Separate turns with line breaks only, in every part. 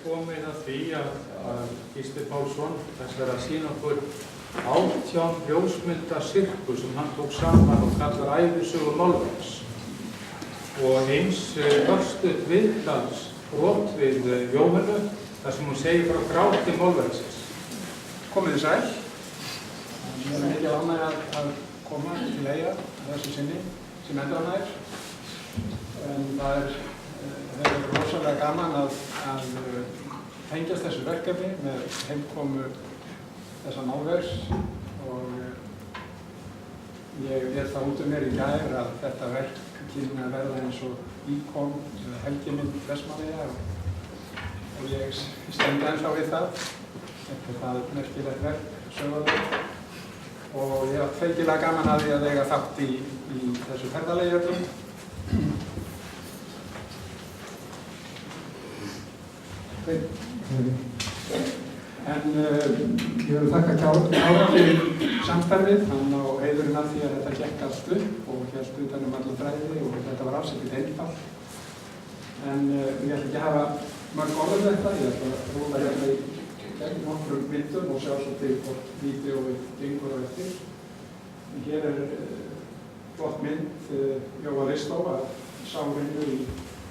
komið að því að Gísli Pálsson þess að sýna okkur 18 ljósmynda sirku sem hann tók saman og kallar ævisögu málverks og eins örstutt viðtals brot við Jóhannu þar sem hún segir frá gráti málverksins.
Komið þið sæl. Ég mikið ánægð að koma til Eyja þessu sinni sem endranær. En það er rosalega gaman að tengjast þessu verkefni með heimkomu þessa málverks og ég lét það út mér í gær að þetta verk kynni að verða eins og íkon eða helgimynd Vestmannaeyja og ég stend ennþá við það. Þetta er það merkilegt verk, sögulegt og ég var feikilega gaman að því að eiga þátt í þessu ferðalagi öllum. En ég vil þakka Kára fyrir samstarfið, hann á heiðurinn af því að þetta gekk allt upp og hélt utan alla þræði og þetta var alls ekkert einfalt. En ég ætla ekki að hafa mörg orð þetta, ég ætla að rúla hérna í gegn nokkrum myndum og sjá svo til hvort vídeóið gengur á eftir. Hér flott mynd Jóa Ristó af sárinu í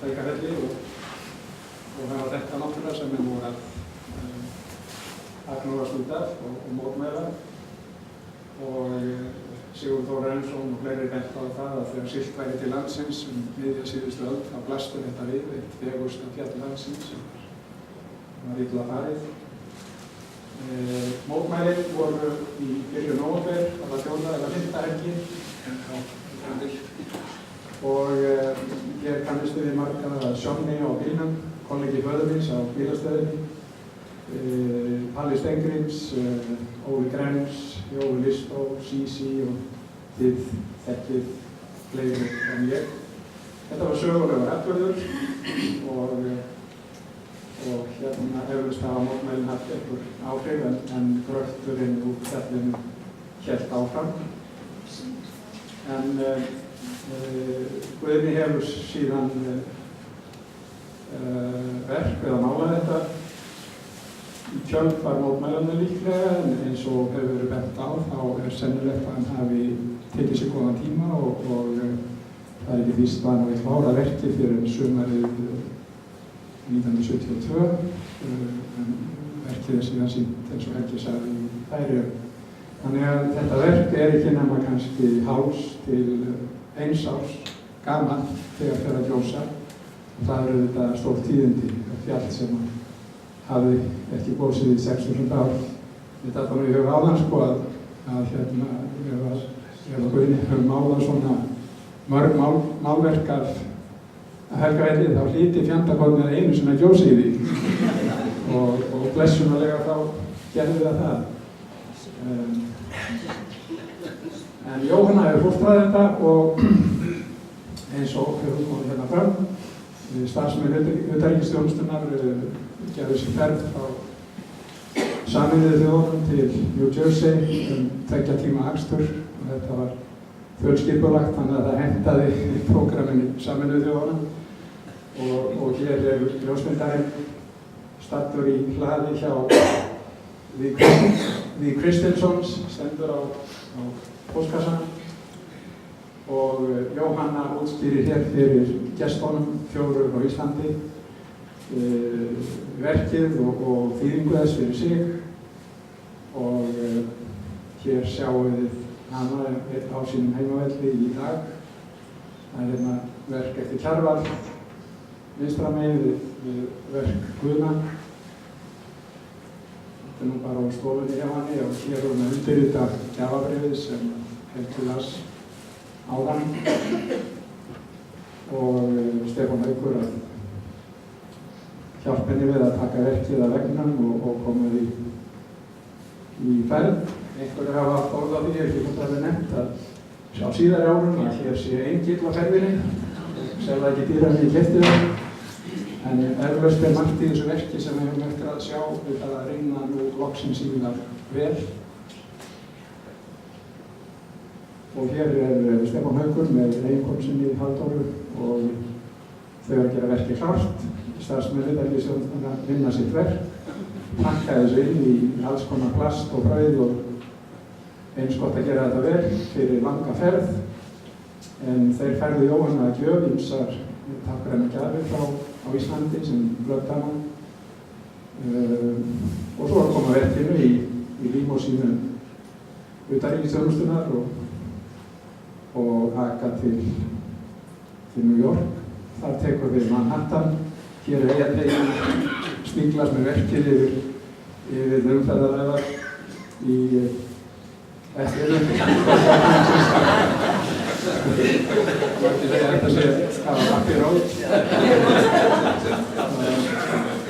Helgafelli og hafa þetta náttúrulega sem nú að agnúast út af og mótmæla og Sigurður Þór Reynsson og fleiri bent á það að þegar siglt væri til landsins miðja síðustu öld þá blasti þetta við eitt fegursta fjall landsins sem var illa farið. Mótmælin voru í byrjun nóvember, það var 4. eða 5. helgi og hér kannistu við marga að Sjónni á bílnum, kollegi föður míns á bílastöðinni, Palli Stengrims, Óli Grems, Jói Listó, Sísi og þið þekkið fleiri en ég. Þetta var sögulegur atburður og hérna eflaust hafa mótmælin haft einhver áhrif en gröfturinn úr fjallinu hélt áfram. En Guðni hefur síðan verk við að mála þetta í kjölfar mótmælanna líklega en eins og hefur verið bent á þá sennilegt að hann hafi tekið sér góðan tíma og það er ekki víst að hann hafi klára verki fyrir sumarið 1972 en verkið síðan sýnt eins og Helgi sagði í Færeyjum. Þannig að þetta verk ekki nema kannski hálfs til 1 árs gaman þegar fer að gjósa og það eru þetta stór tíðindi fjall sem hafði ekki gósið í 6.000 ár. Þetta er bara í huga áðan sko að hérna ef að Guðni hefur málað svona mörg málverk af Helgafelli þá hlyti fjandakornið einu sinna gjósið í því og blessunarlega þá gerði það. En Jóhanna hefur fóstrað þetta og eins og hefur komið hérna fram. Starfsmenn utanríkisþjónustunnar gerðu sér ferð frá Sameinuðu þjóðunum til New Jersey 2 tíma akstur og þetta var fjölskipulagt þannig að það hentaði prógraminu Sameinuðu þjóðunum og hér ljósmyndarinn staddur í hlaði hjá The Kristelsons stendur á póstkassan og Jóhanna útskýrir hér fyrir gestunum 4 á Íslandi verkið og þýðingu þess fyrir sig og hér sjáum við hana á sínum heimavelli í dag. Það er hérna verk eftir Kjarval, vinstra megin við verk Guðna. Þetta er nú bara á stofunni hjá henni og hér er hún að undirrita gjafabréfið sem Helgi las áðan og Stefán Haukur að hjálpa henni við að taka verkið af veggnum og koma því í ferð. Einhverju hafa haft orð á því, ekki hvort það er nefnt að á síðari árum að hér sé engill á ferðinni, selða ekki dýrar en ég keypti það. En eflaust er margt í þessu verki sem við höfum eftir að sjá við að reyna nú loksins í það vel. Og hér er Stefán Haukur með eiginkonu sinni Halldóru og þau að gera verkið klárt. starfsmennir ekki sem að vinna sitt verk, pakka þessu inn í alls konar plast og brauð og eins gott að gera þetta vel fyrir langa ferð. En þeir færðu Jóhannu að gjöf ýmsar táknrænar gjafir á Íslandi sem blöddana. Og svo koma verkinu í límósínu utanríkisþjónustunnar og aka til New York. Þar tekur við Manhattan. Hér Eyjateyjum sníklast með verkið yfir umferðaræðar í Þetta sé Abbey Road.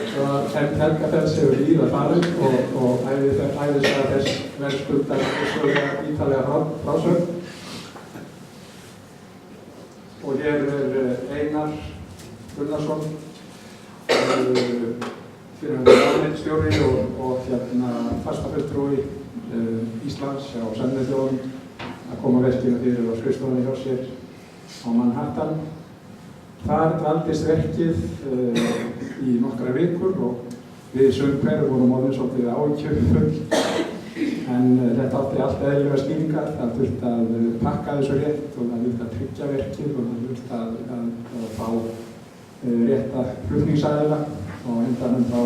Svo Helgafell hefur víða farið og æðislega þess verðskuldar ítalega frásögn. Og hér Einar Gunnarsson, fyrrverandi ráðuneytisstjóri og fastafulltrúi Íslands hjá Sameinuðu þjóðunum að koma verkinu fyrir á skrifstofunni hjá sér á Manhattan. Þar dvaldist verkið í nokkra vikur og við sumhverf vorum orðin svolítið áhyggjufull. En þetta átti allt eðlilega skýringar. Það þurfti að pakka þessu rétt og það þurfti að tryggja verkið og það þurfti að fá rétta flutningsaðila og endanum þá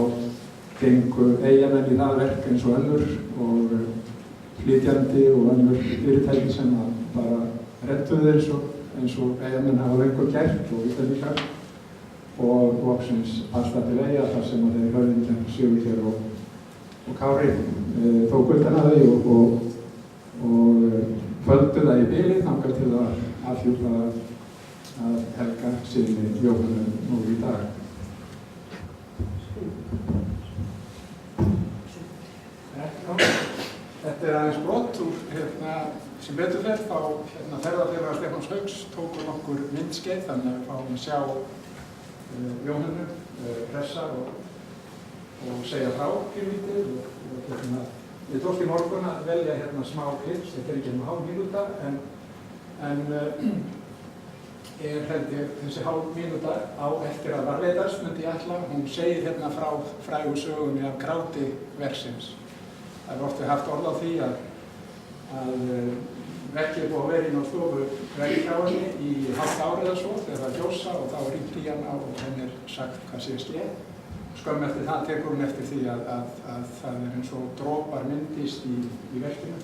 gengu Eyjamenn í það verk eins og önnur og flytjandi og önnur fyrirtæki sem bara redduðu eins og Eyjamenn hafa lengur gert og Íslendingar og loksins alltaf til Eyja þar sem þeir höfðingjar Sigurgeir og Kári tóku utan að því og földu það í bili þangað til að afhjúpa að helga sinni Jóhannu nú í dag. Þetta aðeins brott úr sem betur fer þá ferðafélagar Stefáns Hauks tóku nokkur myndskeið þannig að við fáum að sjá Jóhannu pressa og segja frá pínlítið og við tókst í morgun að velja smá klips, þetta ekki hálf mínúta en held ég þessi hálf mínúta á eftir að varðveitast myndi ég ætla. Hún segir frá frægu sögunni af gráti verksins. Það er ofta haft orð á því að verkið búið að vera inn á stofu verkfræðinni í hálft ár eða svo þegar það gjósa og þá er hringt í hana og henni sagt hvað sé skeið. Skömmu eftir það tekur hún eftir því að það er eins og dropar myndist í verkinu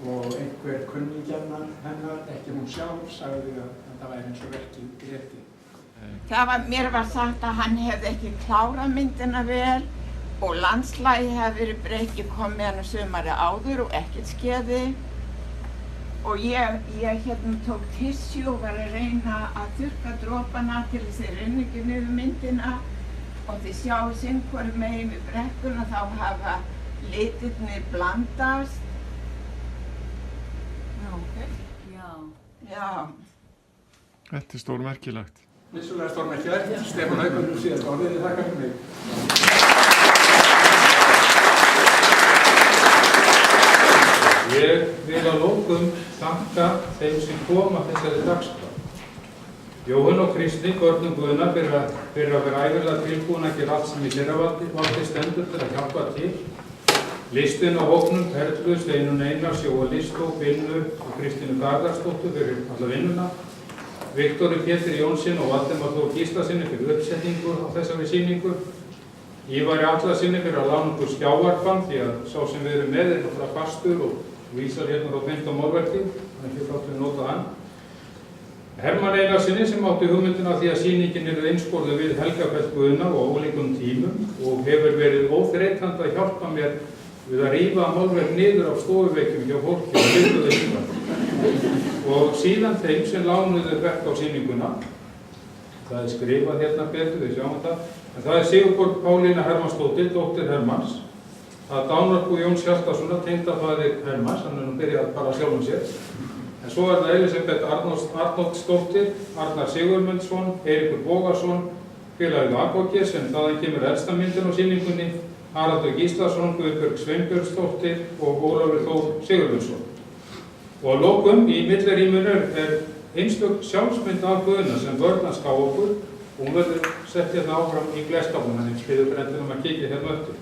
og einhver kunningjanna hennar, ekki hún sjálf, sagði að það væri eins og verkið gréti.
Mér var sagt að hann hefði ekki klárað myndina vel og landslagi hefði verið breytt, ég kom með hana sumarið áður og ekkert skeiði og ég tók tissue og var að reyna að þurrka dropana til þess að rynni ekki niður myndina og þið sjáu hvoru megin við brekkuna þá hafa litirnir blandast. Já.
Þetta stórmerkilegt.
Vissulega stórmerkilegt. Stefán Haukur síðast orðið, þakka fyrir mig.
Ég vil að lokum þakka þeim sem koma þessari dagskrá. Jóhann og Kristni, börnum Guðna, fyrir að vera ævinlega tilbúin að gera allt sem í þeirra valdi stendur til að hjálpa til. Listinn á hópnum Perlu, Steinunn Einars, Jóa Listó, Binnu og Kristínu Garðarsdóttur fyrir alla vinnuna. Viktori Pétur Jónsson og Valdimar Þór Gíslasyni fyrir uppsetningu á þessari sýningu. Ívari Atlasyni fyrir að lána okkur skjávarpann því að sá sem við erum með er náttúrulega fastur og vísar á beint á málverki, þannig að við nota hann. Hermann Einarsinni sem átti hugmyndina því að sýningin eru einskorðuð við Helgafell Guðna og ólíkum tímum og hefur verið óþreytandi að hjálpa mér við að rífa málverk niður af stofuveikjum hjá fólki og byrjuðu síðan. Og síðan þeim sem lánuðu verk á sýninguna, það er skrifað betur, við sjáum það, en það er Sigurborg Pálína Hermannsdóttir, dóttir Hermanns, að dánarbú Jóns Hjaltasonar, tengdafaðir Hermanns, hann er byrjað bara sjálfum sér. En svo er það Elisabeth Arnoldsdóttir, Arnar Sigurmundsson, Eiríkur Bógason, félagið Akokir sem þaðan kemur elsta myndin á sýningunni, Haraldur Gíslason, Guðbjörg Sveinbjörnsdóttir og Ólafur Þór Sigurmundsson. Og að lokum í milliríminu er einstök sjálfsmynd af Guðna sem börn að ská okkur og hún verður sett hérna áfram í glerstofnum, þannig spyrir ykkur endur að kíkja hérna öttur.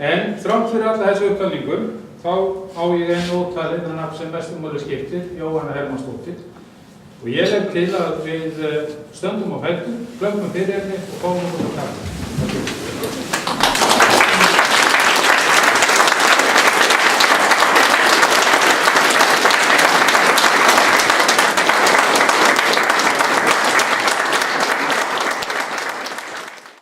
En þrátt fyrir alla þessu upptalningu, þá á ég einn ótalið þannig sem mestum máli skiptir, Jóhanna Hermannsdóttir. Og ég legg til að við stöndum á fætur, klöppum fyrir henni og fáum okkur að taka.